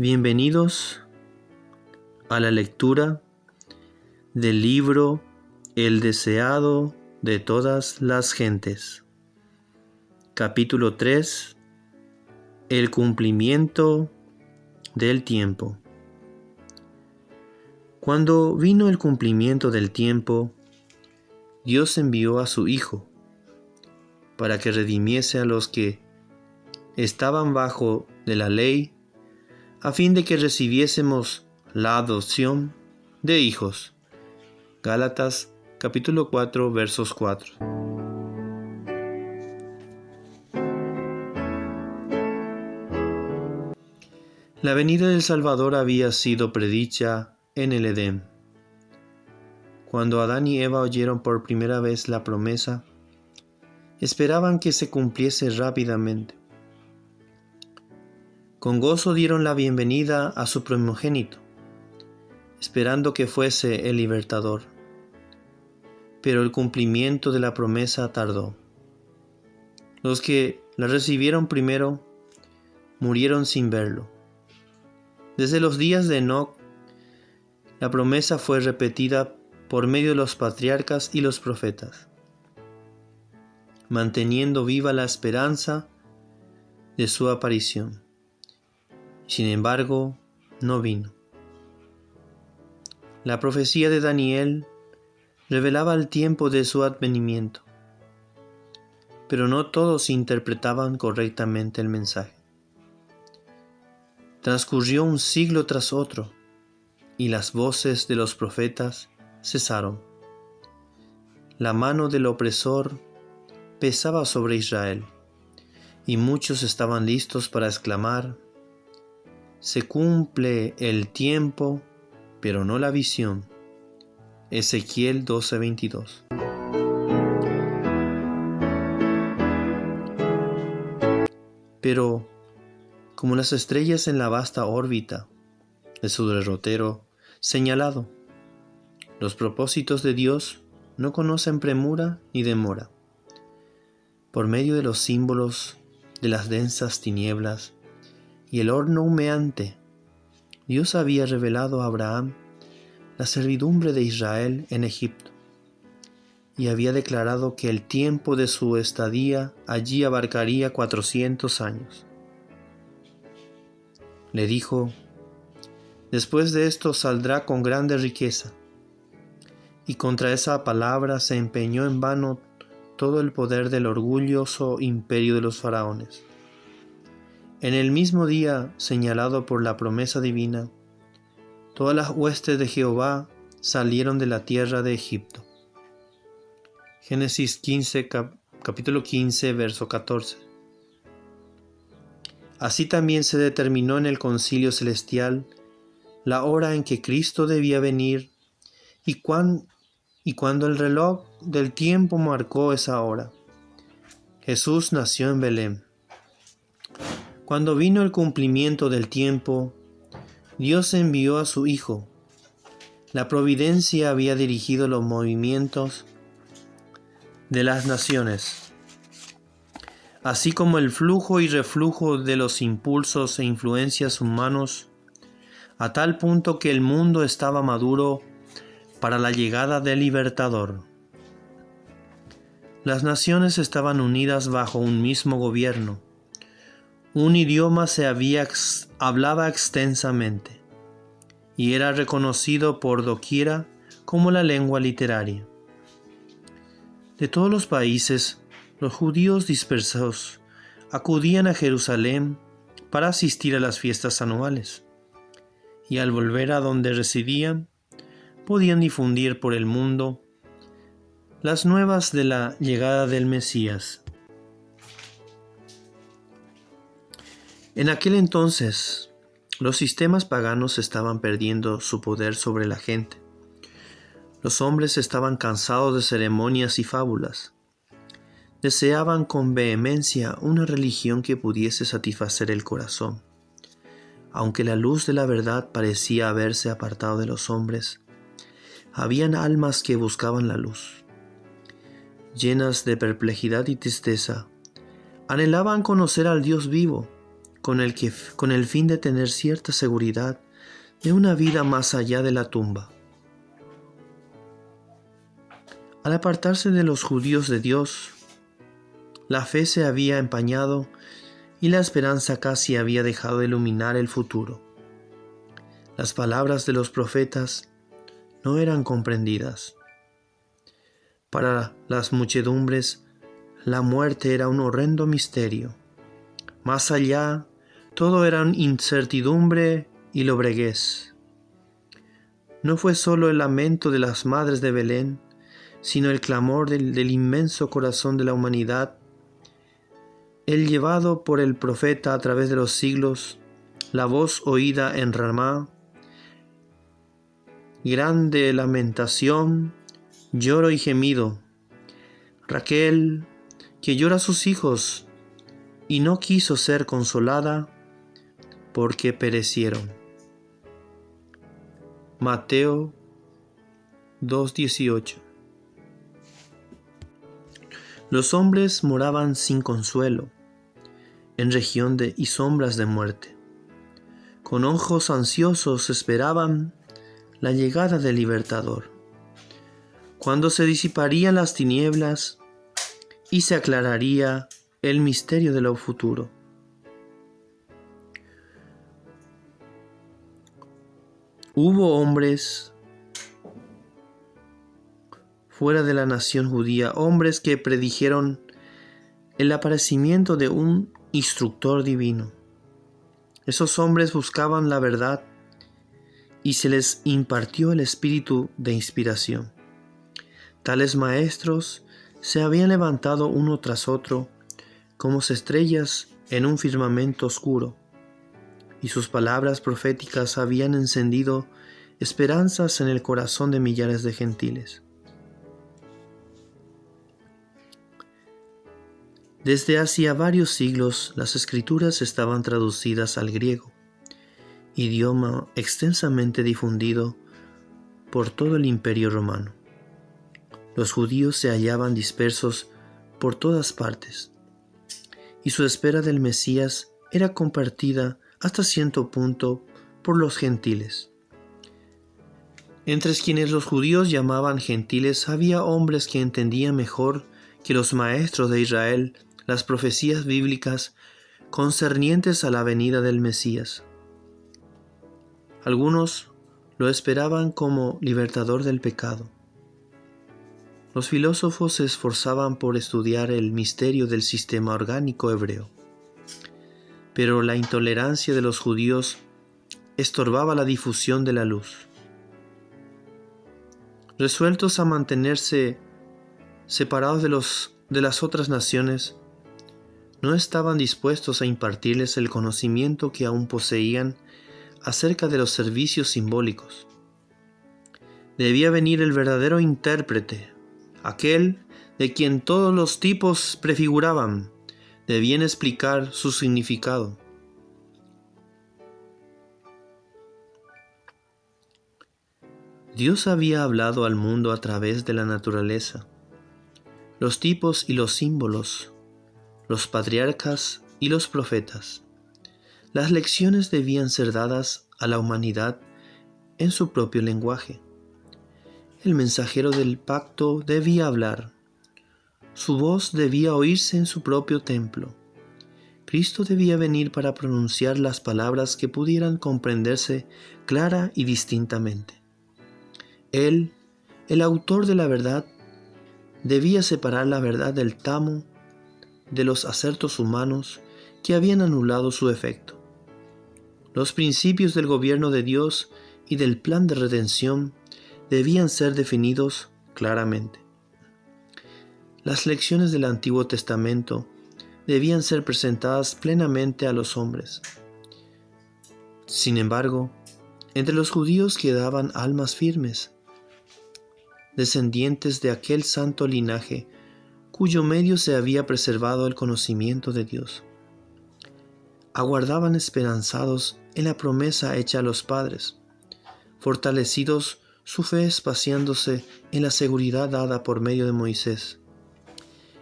Bienvenidos a la lectura del libro El deseado de todas las gentes. Capítulo 3. El cumplimiento del tiempo. Cuando vino el cumplimiento del tiempo, Dios envió a su Hijo para que redimiese a los que estaban bajo de la ley, a fin de que recibiésemos la adopción de hijos. Gálatas capítulo 4 versos 4. La venida del Salvador había sido predicha en el Edén. Cuando Adán y Eva oyeron por primera vez la promesa, esperaban que se cumpliese rápidamente. Con gozo dieron la bienvenida a su primogénito, esperando que fuese el libertador. Pero el cumplimiento de la promesa tardó. Los que la recibieron primero murieron sin verlo. Desde los días de Enoc, la promesa fue repetida por medio de los patriarcas y los profetas, manteniendo viva la esperanza de su aparición. Sin embargo, no vino. La profecía de Daniel revelaba el tiempo de su advenimiento, pero no todos interpretaban correctamente el mensaje. Transcurrió un siglo tras otro, y las voces de los profetas cesaron. La mano del opresor pesaba sobre Israel, y muchos estaban listos para exclamar: se cumple el tiempo, pero no la visión. Ezequiel 12:22. Pero, como las estrellas en la vasta órbita de su derrotero señalado, los propósitos de Dios no conocen premura ni demora. Por medio de los símbolos de las densas tinieblas y el horno humeante, Dios había revelado a Abraham la servidumbre de Israel en Egipto, y había declarado que el tiempo de su estadía allí abarcaría 400 años. Le dijo: después de esto saldrá con grande riqueza. Y contra esa palabra se empeñó en vano todo el poder del orgulloso imperio de los faraones. En el mismo día señalado por la promesa divina, todas las huestes de Jehová salieron de la tierra de Egipto. Génesis 15, capítulo 15, verso 14. Así también se determinó en el concilio celestial la hora en que Cristo debía venir y cuando el reloj del tiempo marcó esa hora, Jesús nació en Belén. Cuando vino el cumplimiento del tiempo, Dios envió a su Hijo. La providencia había dirigido los movimientos de las naciones, así como el flujo y reflujo de los impulsos e influencias humanos, a tal punto que el mundo estaba maduro para la llegada del libertador. Las naciones estaban unidas bajo un mismo gobierno. Un idioma se hablaba extensamente y era reconocido por doquiera como la lengua literaria. De todos los países, los judíos dispersos acudían a Jerusalén para asistir a las fiestas anuales, y al volver a donde residían, podían difundir por el mundo las nuevas de la llegada del Mesías. En aquel entonces, los sistemas paganos estaban perdiendo su poder sobre la gente. Los hombres estaban cansados de ceremonias y fábulas. Deseaban con vehemencia una religión que pudiese satisfacer el corazón. Aunque la luz de la verdad parecía haberse apartado de los hombres, habían almas que buscaban la luz. Llenas de perplejidad y tristeza, anhelaban conocer al Dios vivo, con el fin de tener cierta seguridad de una vida más allá de la tumba. Al apartarse de los judíos de Dios, la fe se había empañado y la esperanza casi había dejado de iluminar el futuro. Las palabras de los profetas no eran comprendidas. Para las muchedumbres, la muerte era un horrendo misterio. Más allá, todo era incertidumbre y lobreguez. No fue solo el lamento de las madres de Belén, sino el clamor del inmenso corazón de la humanidad, el llevado por el profeta a través de los siglos, la voz oída en Ramá, grande lamentación, lloro y gemido. Raquel, que llora a sus hijos y no quiso ser consolada porque perecieron. Mateo 2:18. Los hombres moraban sin consuelo, en región y sombras de muerte. Con ojos ansiosos esperaban la llegada del Libertador, cuando se disiparían las tinieblas y se aclararía el misterio de lo futuro. Hubo hombres fuera de la nación judía, hombres que predijeron el aparecimiento de un instructor divino. Esos hombres buscaban la verdad y se les impartió el espíritu de inspiración. Tales maestros se habían levantado uno tras otro como estrellas en un firmamento oscuro, y sus palabras proféticas habían encendido esperanzas en el corazón de millares de gentiles. Desde hacía varios siglos las escrituras estaban traducidas al griego, idioma extensamente difundido por todo el Imperio Romano. Los judíos se hallaban dispersos por todas partes, y su espera del Mesías era compartida hasta cierto punto por los gentiles. Entre quienes los judíos llamaban gentiles había hombres que entendían mejor que los maestros de Israel las profecías bíblicas concernientes a la venida del Mesías. Algunos lo esperaban como libertador del pecado. Los filósofos se esforzaban por estudiar el misterio del sistema orgánico hebreo, pero la intolerancia de los judíos estorbaba la difusión de la luz. Resueltos a mantenerse separados de las otras naciones, no estaban dispuestos a impartirles el conocimiento que aún poseían acerca de los servicios simbólicos. Debía venir el verdadero intérprete, aquel de quien todos los tipos prefiguraban. Debían explicar su significado. Dios había hablado al mundo a través de la naturaleza, los tipos y los símbolos, los patriarcas y los profetas. Las lecciones debían ser dadas a la humanidad en su propio lenguaje. El mensajero del pacto debía hablar. Su voz debía oírse en su propio templo. Cristo debía venir para pronunciar las palabras que pudieran comprenderse clara y distintamente. Él, el autor de la verdad, debía separar la verdad del tamo de los acertos humanos que habían anulado su efecto. Los principios del gobierno de Dios y del plan de redención debían ser definidos claramente. Las lecciones del Antiguo Testamento debían ser presentadas plenamente a los hombres. Sin embargo, entre los judíos quedaban almas firmes, descendientes de aquel santo linaje cuyo medio se había preservado el conocimiento de Dios. Aguardaban esperanzados en la promesa hecha a los padres, fortalecidos su fe espaciándose en la seguridad dada por medio de Moisés.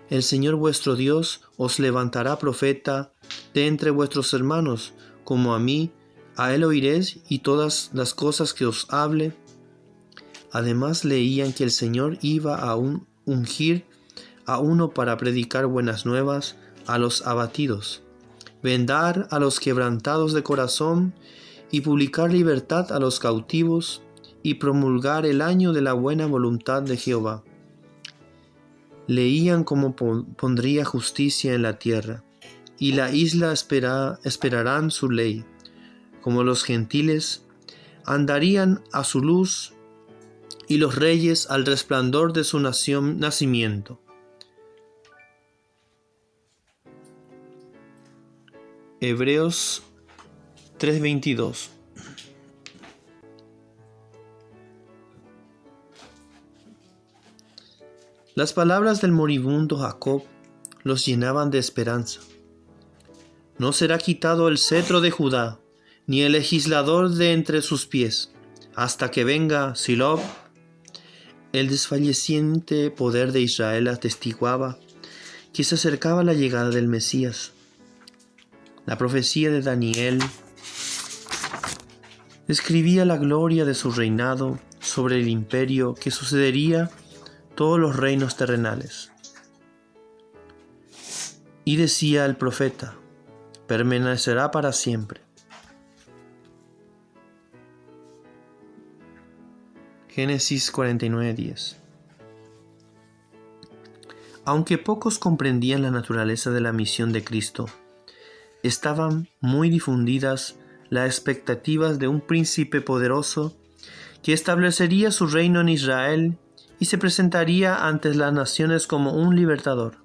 El Señor vuestro Dios os levantará profeta de entre vuestros hermanos, como a mí, a él oiréis y todas las cosas que os hable. Además leían que el Señor iba a ungir a uno para predicar buenas nuevas a los abatidos, vendar a los quebrantados de corazón y publicar libertad a los cautivos y promulgar el año de la buena voluntad de Jehová. Leían cómo pondría justicia en la tierra, y la isla esperarán su ley, como los gentiles andarían a su luz, y los reyes al resplandor de su nacimiento. Hebreos 3:22. Las palabras del moribundo Jacob los llenaban de esperanza. No será quitado el cetro de Judá, ni el legislador de entre sus pies, hasta que venga Silob. El desfalleciente poder de Israel atestiguaba que se acercaba la llegada del Mesías. La profecía de Daniel describía la gloria de su reinado sobre el imperio que sucedería todos los reinos terrenales. Y decía el profeta, permanecerá para siempre. Génesis 49:10. Aunque pocos comprendían la naturaleza de la misión de Cristo, estaban muy difundidas las expectativas de un príncipe poderoso que establecería su reino en Israel y se presentaría ante las naciones como un libertador.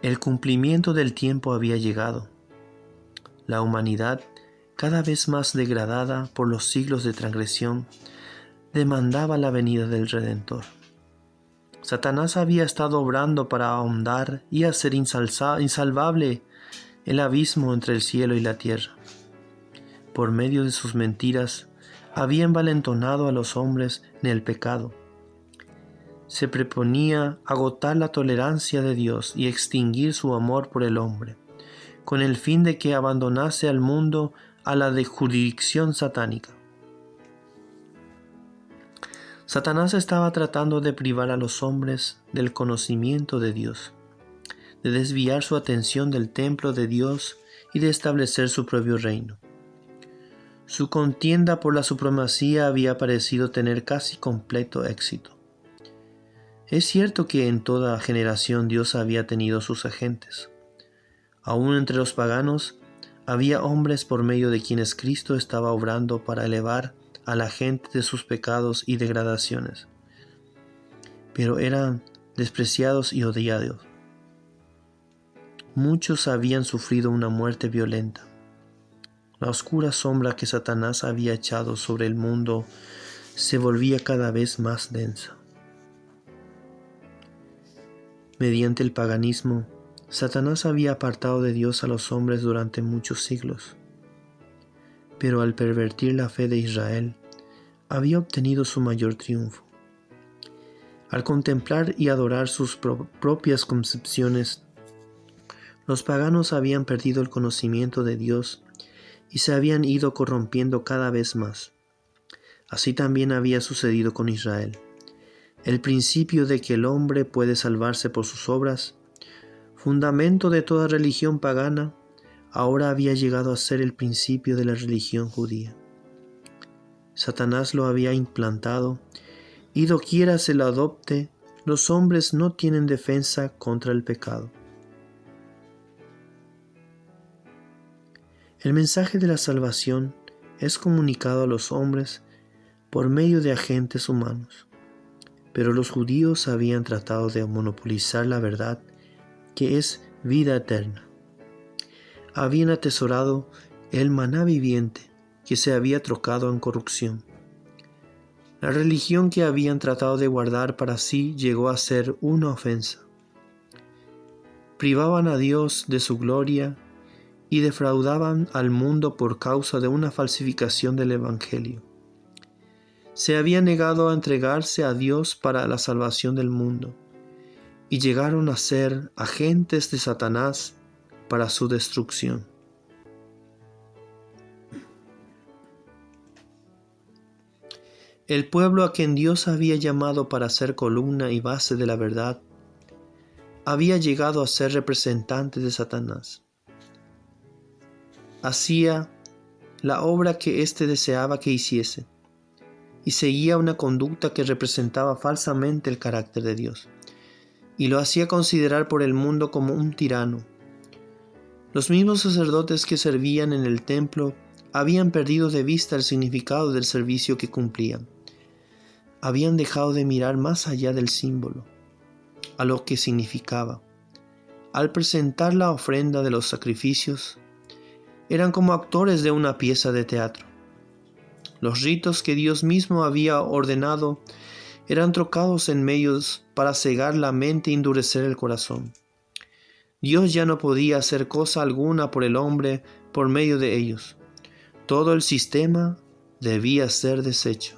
El cumplimiento del tiempo había llegado. La humanidad, cada vez más degradada por los siglos de transgresión, demandaba la venida del Redentor. Satanás había estado obrando para ahondar y hacer insalvable el abismo entre el cielo y la tierra. Por medio de sus mentiras, había envalentonado a los hombres en el pecado. Se proponía agotar la tolerancia de Dios y extinguir su amor por el hombre, con el fin de que abandonase al mundo a la jurisdicción satánica. Satanás estaba tratando de privar a los hombres del conocimiento de Dios, de desviar su atención del templo de Dios y de establecer su propio reino. Su contienda por la supremacía había parecido tener casi completo éxito. Es cierto que en toda generación Dios había tenido sus agentes. Aún entre los paganos había hombres por medio de quienes Cristo estaba obrando para elevar a la gente de sus pecados y degradaciones, pero eran despreciados y odiados. Muchos habían sufrido una muerte violenta. La oscura sombra que Satanás había echado sobre el mundo se volvía cada vez más densa. Mediante el paganismo, Satanás había apartado de Dios a los hombres durante muchos siglos, pero al pervertir la fe de Israel, había obtenido su mayor triunfo. Al contemplar y adorar sus propias concepciones, los paganos habían perdido el conocimiento de Dios y se habían ido corrompiendo cada vez más. Así también había sucedido con Israel. El principio de que el hombre puede salvarse por sus obras, fundamento de toda religión pagana, ahora había llegado a ser el principio de la religión judía. Satanás lo había implantado, y doquiera se lo adopte, los hombres no tienen defensa contra el pecado. El mensaje de la salvación es comunicado a los hombres por medio de agentes humanos, pero los judíos habían tratado de monopolizar la verdad, que es vida eterna. Habían atesorado el maná viviente, que se había trocado en corrupción. La religión que habían tratado de guardar para sí llegó a ser una ofensa. Privaban a Dios de su gloria y defraudaban al mundo por causa de una falsificación del Evangelio. se había negado a entregarse a Dios para la salvación del mundo, y llegaron a ser agentes de Satanás para su destrucción. El pueblo a quien Dios había llamado para ser columna y base de la verdad, había llegado a ser representante de Satanás. Hacía la obra que éste deseaba que hiciese, y seguía una conducta que representaba falsamente el carácter de Dios, y lo hacía considerar por el mundo como un tirano. Los mismos sacerdotes que servían en el templo habían perdido de vista el significado del servicio que cumplían. Habían dejado de mirar más allá del símbolo, a lo que significaba. Al presentar la ofrenda de los sacrificios, eran como actores de una pieza de teatro. Los ritos que Dios mismo había ordenado eran trocados en medios para cegar la mente e endurecer el corazón. Dios ya no podía hacer cosa alguna por el hombre por medio de ellos. Todo el sistema debía ser deshecho.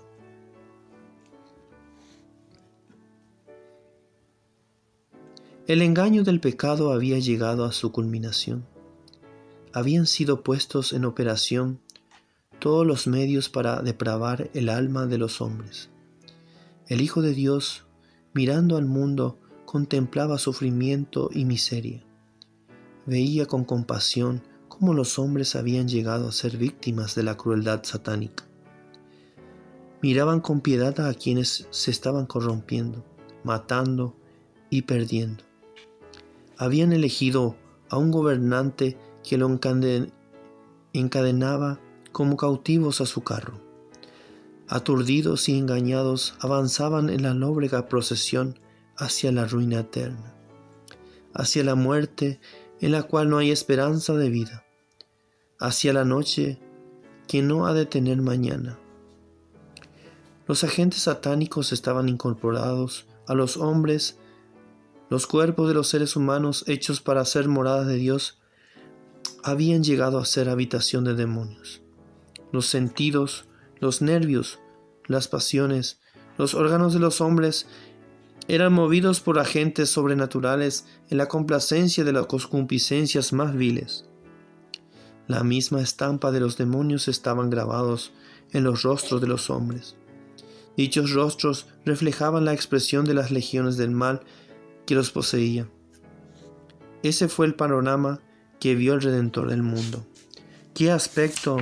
El engaño del pecado había llegado a su culminación. Habían sido puestos en operación todos los medios para depravar el alma de los hombres. El Hijo de Dios, mirando al mundo, contemplaba sufrimiento y miseria. Veía con compasión cómo los hombres habían llegado a ser víctimas de la crueldad satánica. Miraban con piedad a quienes se estaban corrompiendo, matando y perdiendo. Habían elegido a un gobernante que lo encadenaba como cautivos a su carro. Aturdidos y engañados, avanzaban en la lóbrega procesión hacia la ruina eterna, hacia la muerte en la cual no hay esperanza de vida, hacia la noche que no ha de tener mañana. Los agentes satánicos estaban incorporados a los hombres. Los cuerpos de los seres humanos hechos para ser moradas de Dios habían llegado a ser habitación de demonios. Los sentidos, los nervios, las pasiones, los órganos de los hombres eran movidos por agentes sobrenaturales en la complacencia de las concupiscencias más viles. La misma estampa de los demonios estaban grabados en los rostros de los hombres. Dichos rostros reflejaban la expresión de las legiones del mal que los poseía. Ese fue el panorama que vio el Redentor del mundo. ¿Qué aspecto,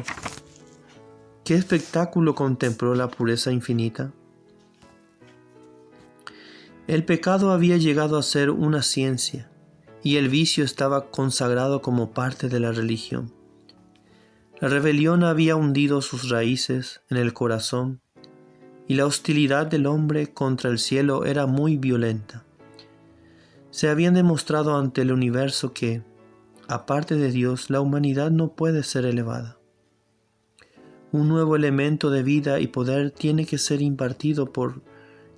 qué espectáculo contempló la pureza infinita? El pecado había llegado a ser una ciencia, y el vicio estaba consagrado como parte de la religión. La rebelión había hundido sus raíces en el corazón, y la hostilidad del hombre contra el cielo era muy violenta. Se habían demostrado ante el universo que, aparte de Dios, la humanidad no puede ser elevada. Un nuevo elemento de vida y poder tiene que ser impartido por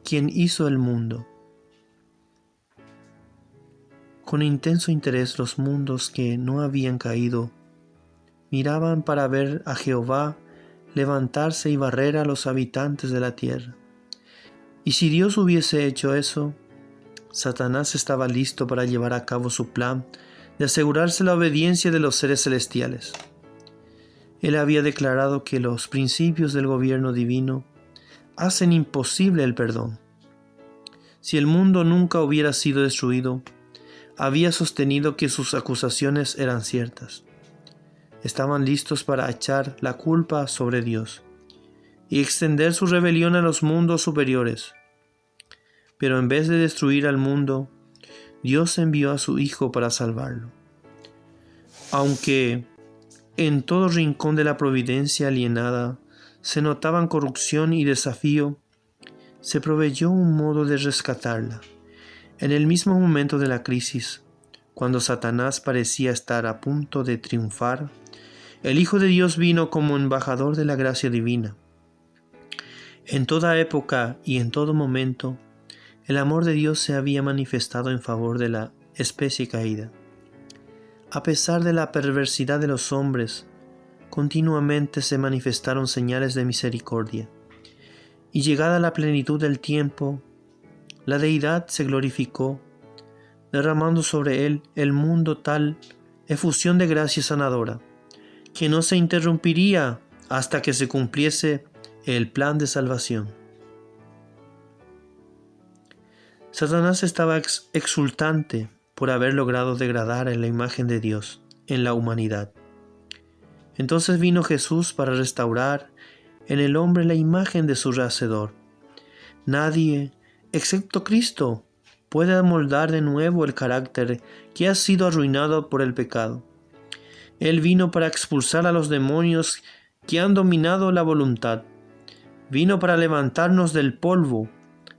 quien hizo el mundo. Con intenso interés los mundos que no habían caído miraban para ver a Jehová levantarse y barrer a los habitantes de la tierra. Y si Dios hubiese hecho eso, Satanás estaba listo para llevar a cabo su plan de asegurarse la obediencia de los seres celestiales. Él había declarado que los principios del gobierno divino hacen imposible el perdón. Si el mundo nunca hubiera sido destruido, había sostenido que sus acusaciones eran ciertas. Estaban listos para echar la culpa sobre Dios y extender su rebelión a los mundos superiores. Pero en vez de destruir al mundo, Dios envió a su Hijo para salvarlo. Aunque en todo rincón de la providencia alienada se notaban corrupción y desafío, se proveyó un modo de rescatarla. En el mismo momento de la crisis, cuando Satanás parecía estar a punto de triunfar, el Hijo de Dios vino como embajador de la gracia divina. En toda época y en todo momento, el amor de Dios se había manifestado en favor de la especie caída. A pesar de la perversidad de los hombres, continuamente se manifestaron señales de misericordia, Y llegada la plenitud del tiempo, la deidad se glorificó, derramando sobre él el mundo tal efusión de gracia sanadora, que no se interrumpiría hasta que se cumpliese el plan de salvación. Satanás estaba exultante por haber logrado degradar en la imagen de Dios en la humanidad. Entonces vino Jesús para restaurar en el hombre la imagen de su Hacedor. Nadie, excepto Cristo, puede amoldar de nuevo el carácter que ha sido arruinado por el pecado. Él vino para expulsar a los demonios que han dominado la voluntad. Vino para levantarnos del polvo,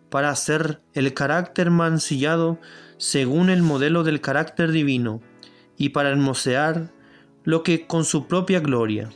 para hacer el carácter mancillado según el modelo del carácter divino y para hermosear lo que con su propia gloria.